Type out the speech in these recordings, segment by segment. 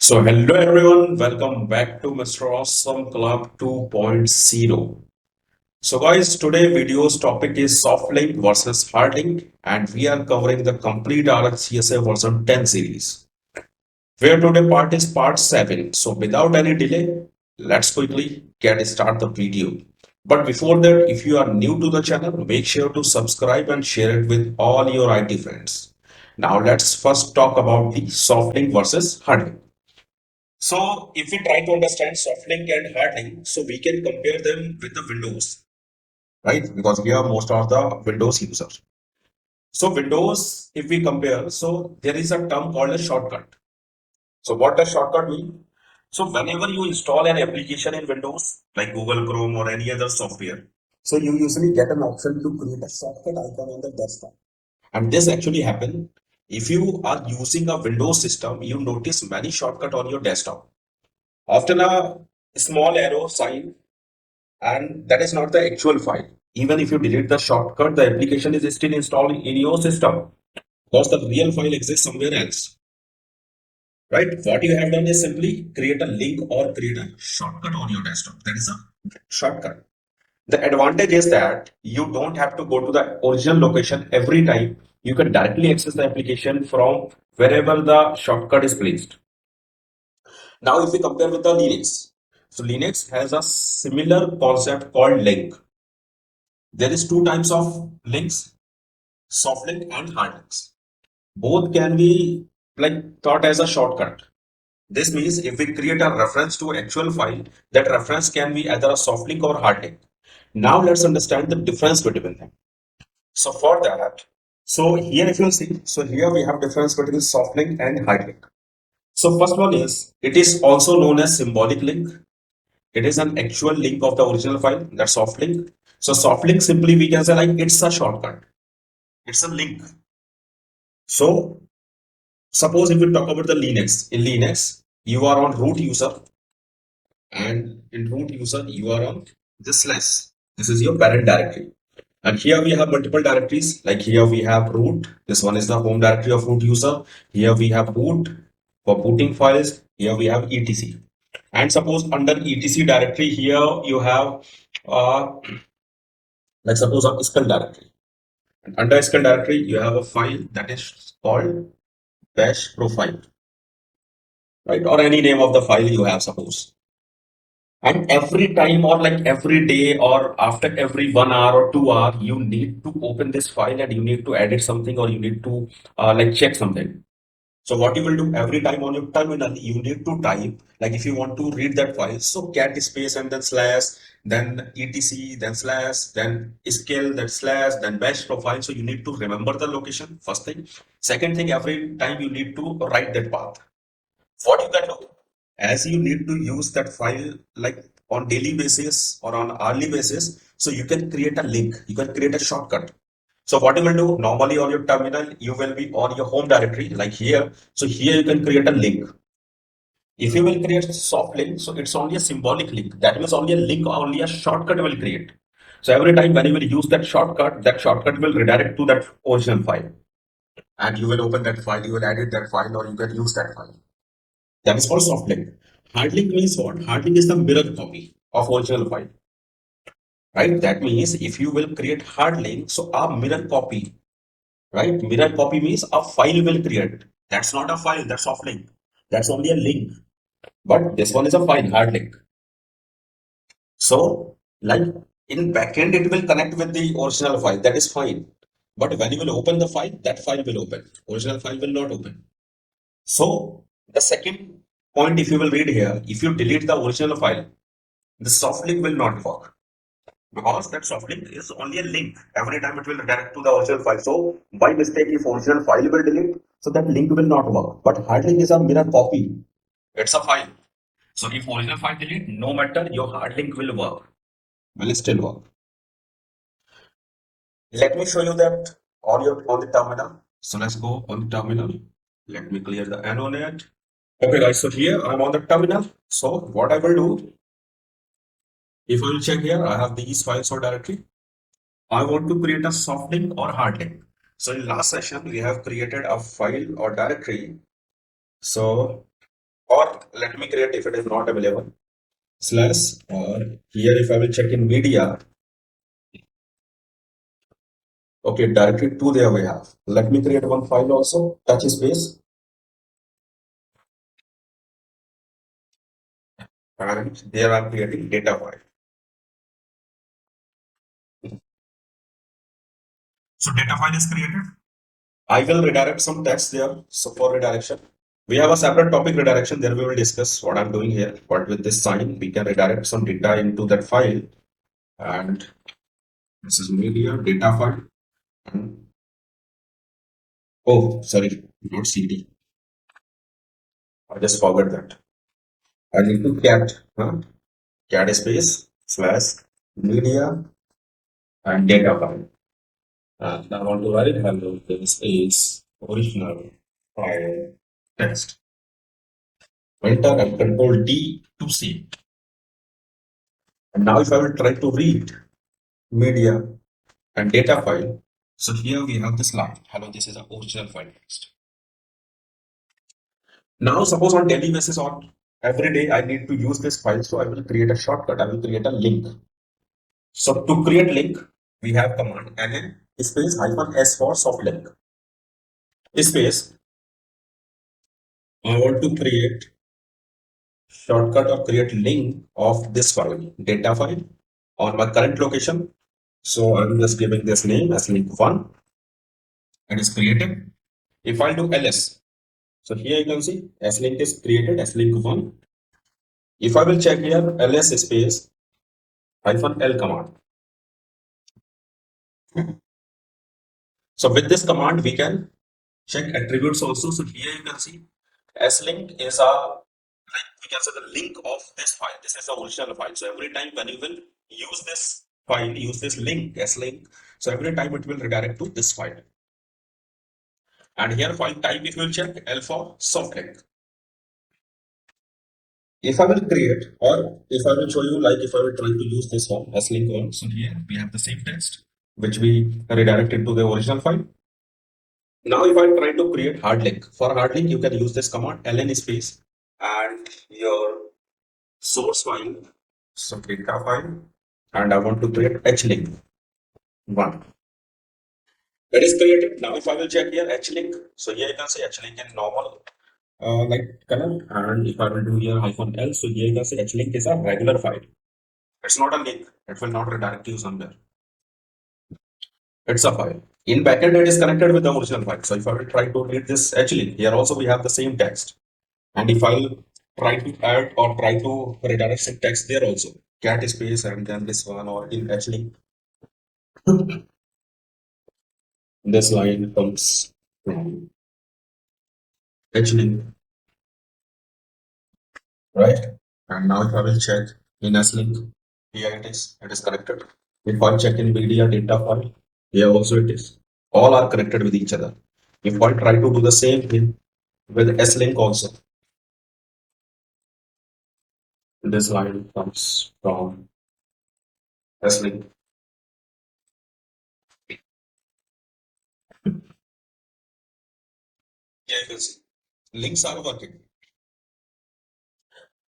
So hello everyone, welcome back to Mr. Awesome Club 2.0. So guys, today video's topic is Softlink versus Hardlink, and we are covering the complete RHCSA version 10 series. Where today part is part 7. So without any delay, let's quickly get start the video. But before that, if you are new to the channel, make sure to subscribe and share it with all your IT friends. Now let's first talk about the Softlink versus Hardlink. So if we try to understand Softlink and Hardlink, so we can compare them with the Windows, right? Because we are most of the Windows users. So Windows, if we compare, so there is a term called a shortcut. So what does shortcut mean? So whenever you install an application in Windows, like Google Chrome or any other software, so you usually get an option to create a shortcut icon on the desktop. And this actually happen if you are using a Windows system, you notice many shortcut on your desktop. Often a small arrow sign, and that is not the actual file. Even if you delete the shortcut, the application is still installed in your system because the real file exists somewhere else, right? What you have done is simply create a link or create a shortcut on your desktop. That is a shortcut. The advantage is that you don't have to go to the original location every time. You can directly access the application from wherever the shortcut is placed. Now, if we compare with the Linux, so Linux has a similar concept called link. There is two types of links, soft link and hard links. Both can be like thought as a shortcut. This means if we create a reference to actual file, that reference can be either a soft link or hard link. Now let's understand the difference between them. So for that, so here if you see, so here we have difference between soft link and hard link. So first one is, it is also known as symbolic link. It is an actual link of the original file, that's soft link. So soft link simply we can say like it's a shortcut. It's a link. So suppose if we talk about the Linux, in Linux, you are on root user, and in root user, you are on this slash. This is your parent directory. And here we have multiple directories. Like here we have root. This one is the home directory of root user. Here we have boot for booting files. Here we have etc. And suppose under etc directory, here you have like suppose a skull directory. And under skull directory, you have a file that is called bash profile, right? Or any name of the file you have, suppose. And every time or like every day or after every 1 hour or 2 hour, you need to open this file and you need to edit something or you need to like check something. So what you will do every time on your terminal, you need to type, like if you want to read that file, so cat space and then slash, then etc, then slash, then skill, then slash, then bash profile. So you need to remember the location, first thing. Second thing, every time you need to write that path. What you can do, as you need to use that file like on daily basis or on hourly basis, so you can create a link, you can create a shortcut. So what you will do normally on your terminal, you will be on your home directory like here. So here you can create a link. If you will create soft link, so it's only a symbolic link. That means only a link, only a shortcut will create. So every time when you will use that shortcut will redirect to that original file. And you will open that file, you will edit that file, or you can use that file. That is called soft link. Hard link means what? Hard link is the mirror copy of original file, right? That means if you will create hard link, so a mirror copy, right? Mirror copy means a file will create. That's not a file, that's soft link. That's only a link. But this one is a file, hard link. So, like in backend, it will connect with the original file. That is fine. But when you will open the file, that file will open. Original file will not open. So, the second point, if you will read here, if you delete the original file, the soft link will not work because that soft link is only a link. Every time it will redirect to the original file. So by mistake, if original file will delete, so that link will not work. But hard link is a mirror copy. It's a file. So if original file delete, no matter your hard link will work, will still work. Let me show you that on your on the terminal. So let's go on the terminal. Let me clear the Inode. Okay guys, so here I'm on the terminal. So what I will do, if I will check here, I have these files or directory. I want to create a soft link or hard link. So in last session, we have created a file or directory. So Or let me create if it is not available slash, or here if I will check in media. Okay, directory 2 there we have. Let me create one file also, touch space, and there I'm creating data file. So data file is created. I will redirect some text there. So for redirection, we have a separate topic redirection. There we will discuss what I'm doing here. But with this sign, we can redirect some data into that file. And this is media data file. And, oh, sorry, not CD. I just forgot that. I need to cat space slash media and data file. And I want to write hello. This is original file text. Enter and control D to see. And now if I will try to read media and data file, so here we have this line. Hello, this is an original file text. Now suppose on daily basis or every day I need to use this file, so I will create a shortcut. I will create a link. So to create link, we have command ln space hyphen s for softlink space. I want to create shortcut or create link of this file, data file, on my current location. So I'm just giving this name as link1 and is created. If I do ls, so here you can see slink is created as link1. If I will check here ls space hyphen l command. So with this command, we can check attributes also. So here you can see slink is a, like we can say, the link of this file. This is the original file. So every time when you will use this file, use this link slink. So every time it will redirect to this file. And here file type, if you will check L for softlink. If I will create, or if I will show you, like if I will try to use this one as link one, so here we have the same text which we redirected to the original file. Now if I try to create hard link, for hard link you can use this command ln space and your source file, so data file, and I want to create hlink one. That is created. Now if I will check here hlink, so here you can see hlink in normal like color, and if I will do here hyphen l, so here you can see hlink is a regular file. It's not a link. It will not redirect you somewhere. It's a file. In backend, it is connected with the original file. So if I will try to read this hlink, here also we have the same text. And if I'll try to add or try to redirect some text there also, cat space and then this one, or in hlink, this line comes from hlink, right? And now if I will check in hlink, here it is connected. If I check in media data file, here also it is. All are connected with each other. If I try to do the same thing with S-Link also, this line comes from S-Link. Yeah, you can see links are working.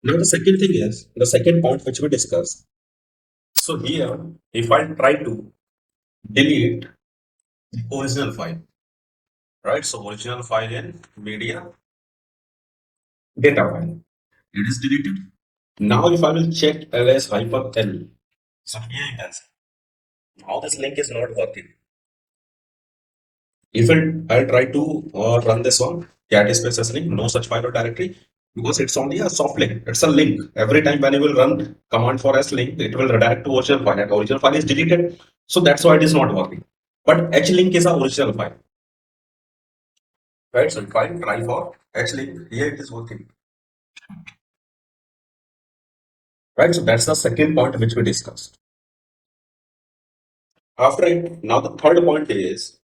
Now the second thing is the second point which we discussed. So here, if I try to delete the original file, right? So original file in media data file, it is deleted. Now if I will check ls hyphen l, so here you can see now this link is not working. If I'll try to run this one, cat space as link, no such file or directory, because it's only a soft link. It's a link. Every time when you will run command for s link, it will redirect to original file, and original file is deleted. So that's why it is not working. But hlink is a original file, right? So if I try for hlink, here it is working, right? So that's the second point which we discussed. After it, now the third point is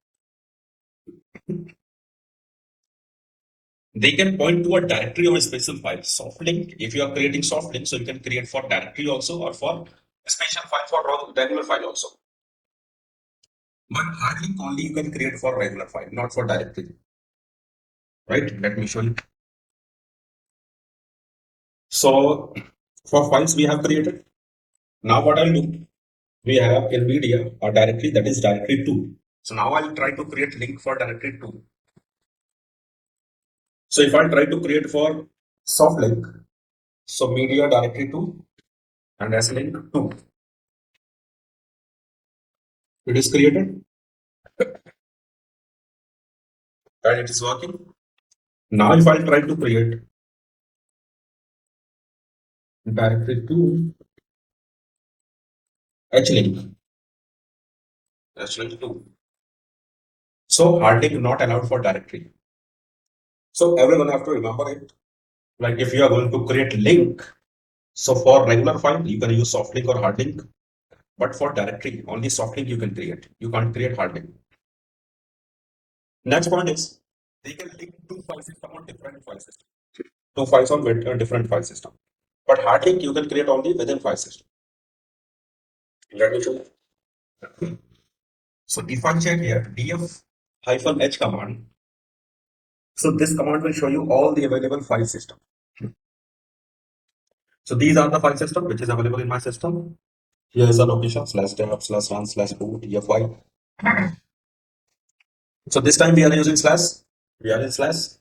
they can point to a directory or a special file. Softlink, if you are creating softlink, so you can create for directory also or for a special file for regular file also. But hardlink only you can create for regular file, not for directory. Right? Let me show you. So for files we have created. Now what I'll do, we have NVIDIA a directory that is directory 2. So now I'll try to create link for directory 2. So if I try to create for Softlink, so media directory 2 and S-link 2, it is created and it is working. Now if I try to create directory 2 H-link, H-link 2. So hardlink not allowed for directory. So everyone have to remember it. Like if you are going to create link, so for regular file you can use Softlink or hardlink, but for directory only Softlink you can create. You can't create hardlink. Next point is they can link two file system on different file system. Two files on different file system. But hardlink you can create only within file system. Let me show you. So if I check here df-h command, so this command will show you all the available file system. So these are the file system which is available in my system. Here is the location /dev/1/2 df5. So this time we are using slash. We are in slash.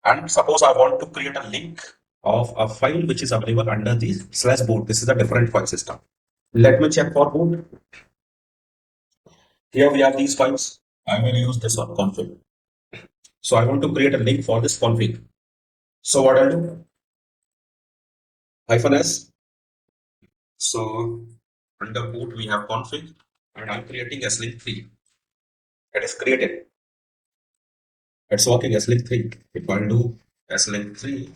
And suppose I want to create a link of a file which is available under the slash boot. This is a different file system. Let me check for boot. Here we have these files. I will use this one config. So I want to create a link for this config. So what I'll do? -s. So under boot we have config and I'm creating S-link 3. It is created. It's working S-link 3. If I do S-link 3,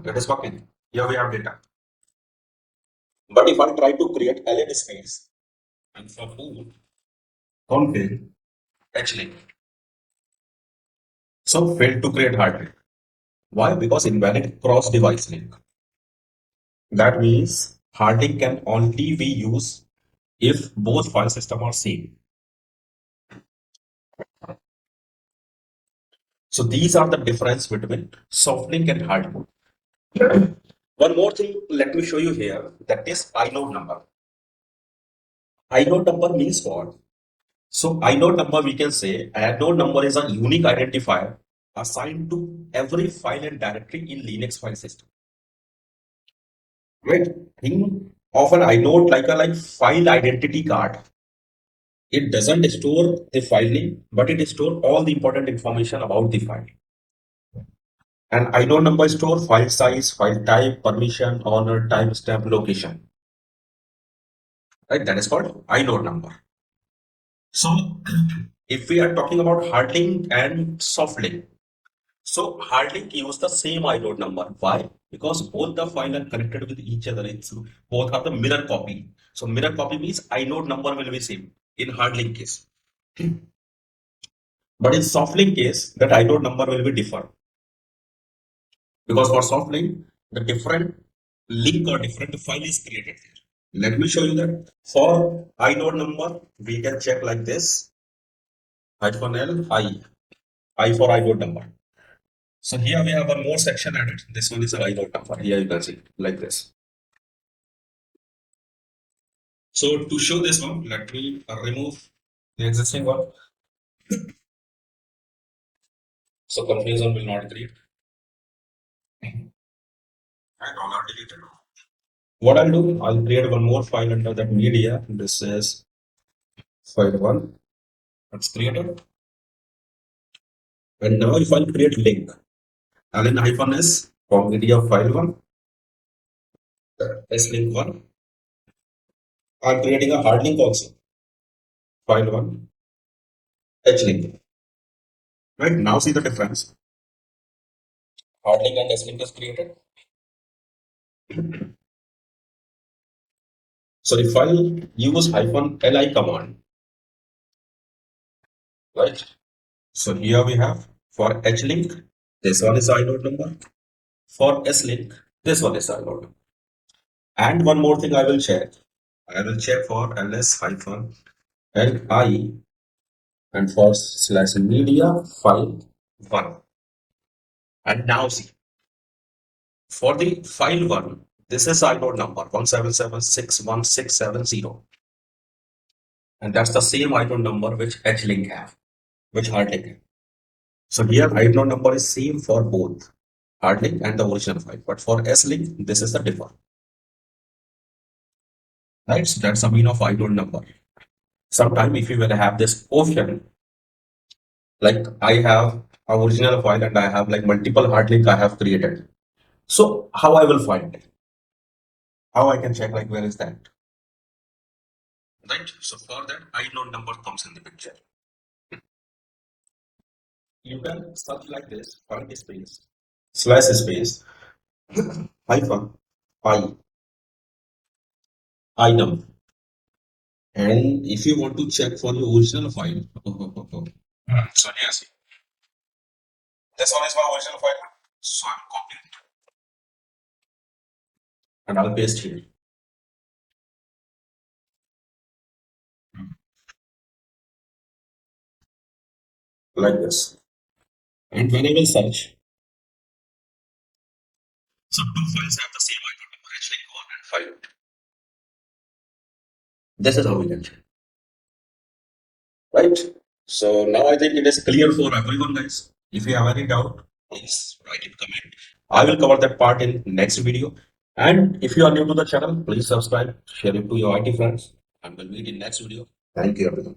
it is working. Here we have data. But if I try to create LED space and for boot config H-link, so failed to create hardware. Why? Because invalid cross device link. That means hardlink can only be used if both file system are same. So these are the difference between softlink and hardlink. One more thing, let me show you here. That is inode number. Inode number means what? So inode number we can say inode number is a unique identifier assigned to every file and directory in Linux file system. Right? Think of an inode like a file identity card. It doesn't store the file name, but it stores all the important information about the file. And inode number store file size, file type, permission, owner, timestamp, location. Right? That is called inode number. So if we are talking about hardlink and softlink, so hardlink use the same inode number. Why? Because both the file are connected with each other. It's both are the mirror copy. So mirror copy means inode number will be same in hardlink case. But in softlink case, that inode number will be different. Because for softlink, the different link or different file is created here. Let me show you that. For inode number, we can check like this. -l I for inode number. So here we have one more section added. This one is a inode number. Here you can see like this. So to show this one, let me remove the existing one. So confusion will not create. And all are deleted. What I'll do, I'll create one more file under that media. This is file 1. It's created. And now if I create link, ln -s from media file 1, s link 1. I'm creating a hard link also. File 1, h link. Right now see the difference. Hard link and s link is created. So if I use -li command, right? So here we have for h link, this one is inode number. For s link, this one is inode number. And one more thing I will check. I will check for ls-li and for /media file 1. And now see. For the file one, this is inode number 177.61670, and that's the same inode number which H-link have, which Hardlink have. So here inode number is same for both Hardlink and the original file, but for S-link, this is the differ. Right? So that's the mean of inode number. Sometime if you will have this option, like I have a original file and I have like multiple hard link I have created. So how I will find it? How I can check like where is that? Right. So for that, inode number comes in the picture. You can search like this, find space, slash space, hyphen, I, item. And if you want to check for your original file, so yes, this one is my original file. So I'm copying it and I'll paste here like this. And when I will search, so two files have the same icon number, H-link 1 and file. This is how we can check, right? So now I think it is clear for everyone, guys. If you have any doubt, please write in comment. I will cover that part in next video. And if you are new to the channel, please subscribe, share it to your IT friends, and we'll meet in next video. Thank you, everyone.